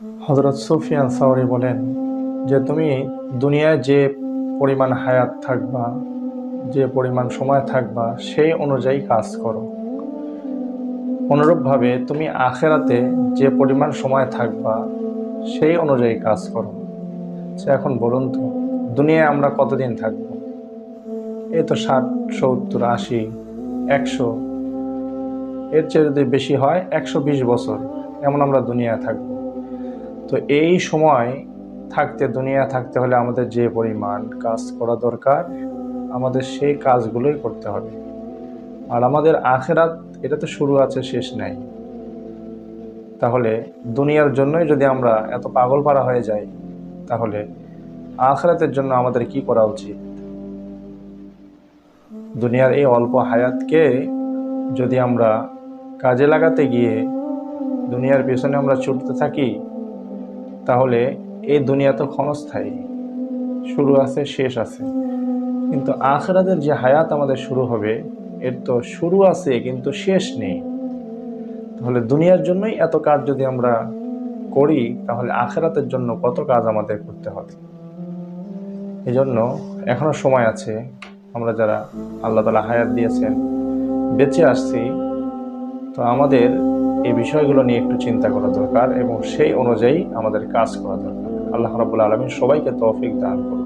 হযরত Sufian Thawri বলেন যে তুমি দুনিয়ায় যে পরিমাণ হায়াত থাকবা, যে পরিমাণ সময় থাকবা সেই অনুযায়ী কাজ করো। অনুরূপভাবে তুমি আখেরাতে যে পরিমাণ সময় থাকবা সেই অনুযায়ী কাজ করো। এখন বলুন তো, দুনিয়ায় আমরা কতদিন থাকব? এই তো 60, 70, 80, 100, এর চেয়ে যদি বেশি হয় 120 বছর এমন আমরা দুনিয়ায় থাকব। তো এই সময় থাকতে, দুনিয়া থাকতে হলে আমাদের যে পরিমাণ কাজ করা দরকার আমাদের সেই কাজগুলোই করতে হবে। আর আমাদের আখেরাত, এটা তো শুরু আছে শেষ নাই। তাহলে দুনিয়ার জন্যই যদি আমরা এত পাগল পারা হয়ে যাই, তাহলে আখেরাতের জন্য আমাদের কি করা উচিত? দুনিয়ার এই অল্প হায়াতকে যদি আমরা কাজে লাগাতে গিয়ে দুনিয়ার পেছনে আমরা ছুটতে থাকি, তাহলে এই দুনিয়া তো ক্ষণস্থায়ী, শুরু আছে শেষ আছে। কিন্তু আখিরাতের যে হায়াত আমাদের শুরু হবে, এর তো শুরু আছে কিন্তু শেষ নেই। তাহলে দুনিয়ার জন্যই এত কাজ যদি আমরা করি, তাহলে আখিরাতের জন্য কত কাজ আমাদের করতে হবে। এই জন্য এখনো সময় আছে। আমরা যারা আল্লাহ তাআলা হায়াত দিয়েছেন, বেঁচে আসছি, তো আমাদের এই বিষয়গুলো নিয়ে একটু চিন্তা করা দরকার এবং সেই অনুযায়ী আমাদের কাজ করা দরকার। আল্লাহ রাব্বুল আলামিন সবাইকে তৌফিক দান করুন।